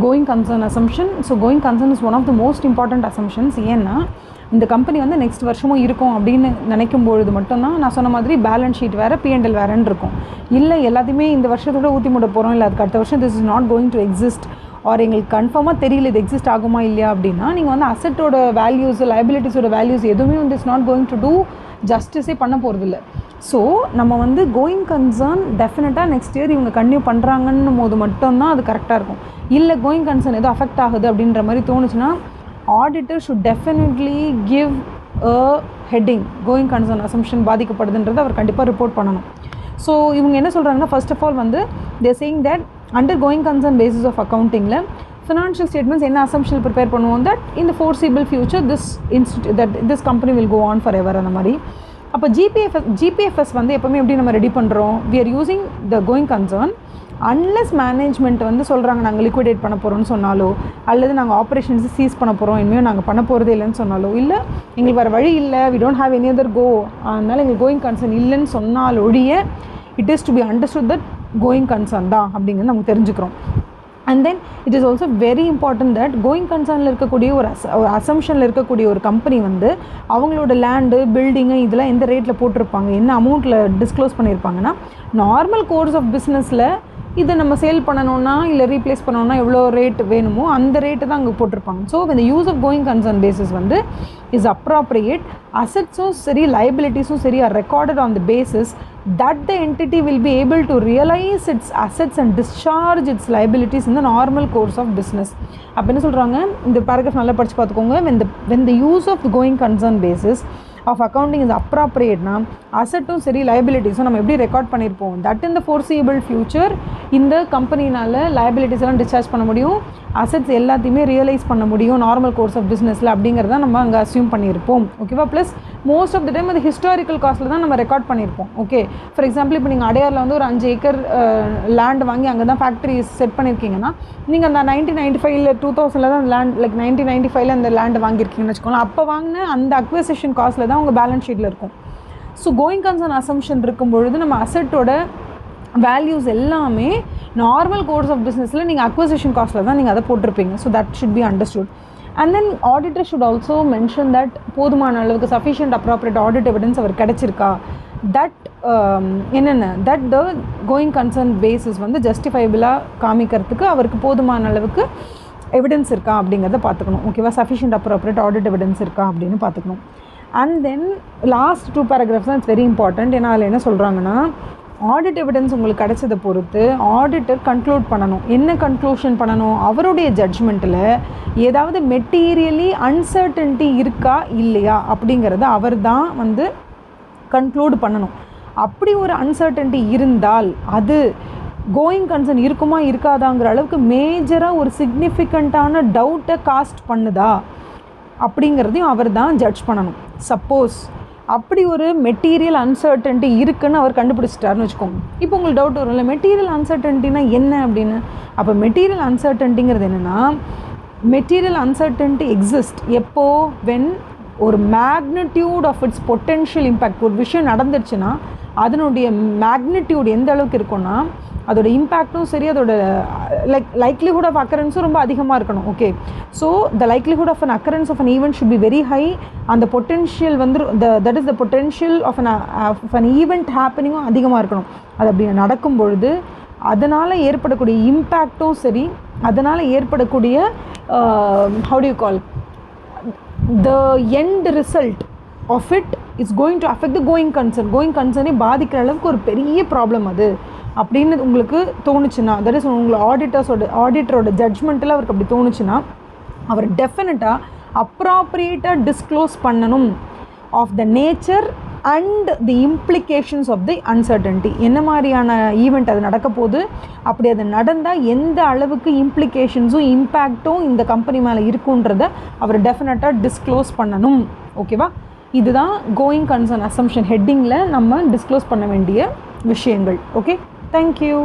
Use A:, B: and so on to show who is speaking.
A: Going concern assumption. So going concern is one of the most important assumptions. ஏன்னா இந்த company வந்து next வருஷமும் இருக்கும் அப்படின்னு நினைக்கும் பொழுது மட்டும்தான் நான் சொன்ன மாதிரி பேலன்ஸ் ஷீட் வேறு, P&L வேறுன்னு இருக்கும். இல்லை எல்லாத்தையுமே இந்த வருஷத்தோட ஊற்றி மூட போகிறோம், இல்லை அதுக்கு அடுத்த வருஷம் this is not going to exist, or எங்களுக்கு கன்ஃபார்மாக தெரியல இது எக்ஸிஸ்ட் ஆகுமா இல்லையா அப்படின்னா நீங்கள் வந்து அசட்டோட வேல்யூஸ், லைபிலிட்டிஸோட வேல்யூஸ் எதுவுமே வந்து it's not going to do ஜஸ்டிஸே பண்ண போகிறதில்ல. ஸோ நம்ம வந்து கோயிங் கன்சர்ன் டெஃபினட்டாக நெக்ஸ்ட் இயர் இவங்க கன்டினியூ பண்ணுறாங்கன்னும் போது மட்டும்தான் அது கரெக்டாக இருக்கும். இல்லை கோயிங் கன்சர்ன் ஏதோ அஃபெக்ட் ஆகுது அப்படின்ற மாதிரி தோணுச்சுன்னா auditor should definitely give a heading going concern assumption பாதிக்கப்படுதுன்றதை அவர் கண்டிப்பாக ரிப்போர்ட் பண்ணணும். ஸோ இவங்க என்ன சொல்கிறாங்கன்னா, ஃபர்ஸ்ட் ஆஃப் ஆல் வந்து they're saying that under going concern basis of அக்கௌண்டிங்கில் ஃபினான்ஷியல் ஸ்டேட்மெண்ட்ஸ் என்ன அசம்ஷன் ப்ரிப்பேர் பண்ணுவோம், that in the foreseeable future this company will go on forever அந்த மாதிரி. அப்போ ஜிபிஎஃப்எஸ் வந்து எப்போவுமே எப்படி நம்ம ரெடி பண்ணுறோம், we are using the going concern unless management வந்து சொல்கிறாங்க நாங்கள் லிக்விடேட் பண்ண போகிறோம்னு சொன்னாலோ, அல்லது நாங்கள் ஆப்ரேஷன்ஸை சீஸ் பண்ண போகிறோம் இனிமேல் நாங்கள் பண்ண போகிறதே இல்லைன்னு சொன்னாலோ, இல்லை எங்களுக்கு வேறு வழி இல்லை, we don't have any other go, அதனால் எங்களுக்கு கோயிங் கன்சர்ன் இல்லைன்னு சொன்னால் ஒழிய it is to be understood that going concern தான் அப்படிங்கிறது நமக்கு தெரிஞ்சுக்கிறோம். And then it is also very important that going கன்சர்னில் இருக்கக்கூடிய ஒரு அசம்ஷனில் இருக்கக்கூடிய ஒரு கம்பெனி வந்து அவங்களோட லேண்டு, பில்டிங்கு இதெல்லாம் எந்த ரேட்டில் போட்டிருப்பாங்க, என்ன அமௌண்ட்டில் டிஸ்க்ளோஸ் பண்ணியிருப்பாங்கன்னா நார்மல் கோர்ஸ் ஆஃப் பிஸ்னஸில் இதை நம்ம சேல் பண்ணணுன்னா இல்லை ரீப்ளேஸ் பண்ணணுன்னா எவ்வளோ ரேட் வேணுமோ அந்த ரேட்டு தான் அங்கே போட்டிருப்பாங்க. ஸோ இந்த use of going concern basis வந்து இஸ் அப்ராப்ரியேட். அசட்ஸும் சரி லைபிலிட்டிஸும் சரி are recorded on the basis that the entity will be able to realize its assets and discharge its liabilities in the normal course of business. அப்போ என்ன சொல்கிறாங்க, இந்த paragraph நல்லா படித்து பார்த்துக்கோங்க. when the use of the going concern basis of accounting is appropriate னா அசட்டும் சரி லைபிலிட்டிஸும் நம்ம எப்படி ரெக்கார்ட் பண்ணியிருப்போம், that in the foreseeable future இந்த கம்பெனினால் லைபிலிட்டிஸ் எல்லாம் டிஸ்சார்ஜ் பண்ண முடியும், அசட்ஸ் எல்லாத்தையுமே ரியலைஸ் பண்ண முடியும் நார்மல் கோர்ஸ் ஆஃப் பிஸ்னஸில் அப்படிங்கிறத நம்ம அங்கே அஸ்யூம் பண்ணியிருப்போம். ஓகேவா? Plus most of the time அது ஹிஸ்டாரிக்கல் காஸ்ட்டில் தான் நம்ம ரெக்கார்ட் பண்ணியிருப்போம். ஓகே, ஃபார் எக்ஸாம்பிள் இப்போ நீங்கள் அடையாரில் வந்து ஒரு 5 ஏக்கர் லேண்ட் வாங்கி அங்கே தான் ஃபேக்ட்ரி செட் பண்ணியிருக்கீங்கன்னா நீங்கள் அந்த 1995 2000 தான் லேண்ட் லைக் 1995 அந்த லேண்ட் வாங்கியிருக்கீங்கன்னு வச்சுக்கோங்களேன். அப்போ வாங்கின அந்த அக்விசிஷன் காஸ்ட்டில் தான் உங்கள் பேலன்ஸ் ஷீட்டில் இருக்கும். ஸோ கோயிங் கன்சர்ன் அசம்ஷன் இருக்கும் பொழுது நம்ம அசட்டோட வேல்யூஸ் எல்லாமே நார்மல் கோர்ஸ் ஆஃப் பிஸ்னஸில் நீங்கள் அக்விசிஷன் காஸ்ட்டில் தான் நீங்கள் அதை போட்டிருப்பீங்க. So that should be understood. And then auditor should also mention that போதுமான அளவுக்கு சஃபிஷியன்ட் அப்ராப்ரியேட் ஆடிட் எவிடன்ஸ் அவர் கிடச்சிருக்கா, தட் என்னென்ன that the going concern basis வந்து ஜஸ்டிஃபைபிளாக காமிக்கிறதுக்கு அவருக்கு போதுமான அளவுக்கு எவிடன்ஸ் இருக்கா அப்படிங்கிறத பார்த்துக்கணும். ஓகேவா? சஃபிஷியன்ட் அப்ராப்ரியேட் ஆடிட் எவிடன்ஸ் இருக்கா அப்படின்னு பார்த்துக்கணும். அண்ட் தென் லாஸ்ட் 2 பேராகிராஃப்ஸ் தான் இட்ஸ் வெரி இம்பார்ட்டண்ட். ஏன்னா அதில் என்ன சொல்கிறாங்கன்னா, ஆடிட் எவிடன்ஸ் உங்களுக்கு கிடைச்சதை பொறுத்து ஆடிட்டர் கன்க்ளூட் பண்ணணும். என்ன கன்க்ளூஷன் பண்ணணும், அவருடைய ஜட்ஜ்மெண்ட்டில் ஏதாவது மெட்டீரியலி அன்சர்டன்ட்டி இருக்கா இல்லையா அப்படிங்கிறத அவர் தான் வந்து கன்க்ளூட் பண்ணணும். அப்படி ஒரு அன்சர்டன்ட்டி இருந்தால் அது கோயிங் கன்சர்ன் இருக்குமா இருக்காதாங்கிற அளவுக்கு மேஜராக ஒரு சிக்னிஃபிகண்ட்டான டவுட்டை காஸ்ட் பண்ணுதா அப்படிங்கிறதையும் அவர் தான் ஜட்ஜ் பண்ணணும். சப்போஸ் அப்படி ஒரு மெட்டீரியல் அன்சர்டன்ட்டி இருக்குன்னு அவர் கண்டுபிடிச்சிட்டாருன்னு வச்சுக்கோங்க. இப்போ உங்களுக்கு டவுட் வரும்ல, மெட்டீரியல் அன்சர்டன்ட்டினா என்ன அப்படின்னு. அப்போ மெட்டீரியல் அன்சர்டன்ட்டிங்கிறது என்னென்னா, மெட்டீரியல் அன்சர்டன்ட்டி எக்ஸிஸ்ட் எப்போ, வென் ஒரு magnitude of its potential impact, ஒரு விஷயம் நடந்துருச்சுன்னா அதனுடைய மேக்னிடியூட் எந்த அளவுக்கு இருக்குன்னா அதோட இம்பேக்டும் சரி, அதோட லைக்லிஹுட் ஆஃப் அக்கரன்ஸும் ரொம்ப அதிகமாக இருக்கணும். Okay, so the likelihood of an occurrence of an event should be very high. அந்த பொட்டென்ஷியல் வந்து that is the potential of an event ஹேப்பனிங்கும் அதிகமாக இருக்கணும். அது அப்படி நடக்கும் பொழுது அதனால் ஏற்படக்கூடிய இம்பேக்டும் சரி, அதனால் ஏற்படக்கூடிய how do you call the end result of it is going to affect the going concern. கோயிங் கன்சர்னே பாதிக்கிற அளவுக்கு ஒரு பெரிய ப்ராப்ளம் அது அப்படின்னு உங்களுக்கு தோணுச்சுன்னா, தட் இஸ் உங்களை ஆடிட்டரோட ஜட்ஜ்மெண்ட்டில் அவருக்கு அப்படி தோணுச்சுன்னா அவர் டெஃபினட்டாக அப்ராப்ரியேட்டாக டிஸ்க்ளோஸ் பண்ணணும் of the nature and the implications of the uncertainty. என்ன மாதிரியான ஈவெண்ட் அது நடக்க போகுது, அப்படி அது நடந்தால் எந்த அளவுக்கு இம்ப்ளிகேஷன்ஸும் இம்பேக்டும் இந்த கம்பெனி மேலே இருக்குன்றதை அவர் டெஃபினட்டாக டிஸ்க்ளோஸ் பண்ணணும். ஓகேவா? இதுதான் கோயிங் கன்சர்ன் அசம்ஷன் ஹெட்டிங்கில் நம்ம டிஸ்க்ளோஸ் பண்ண வேண்டிய விஷயங்கள். Okay, thank you.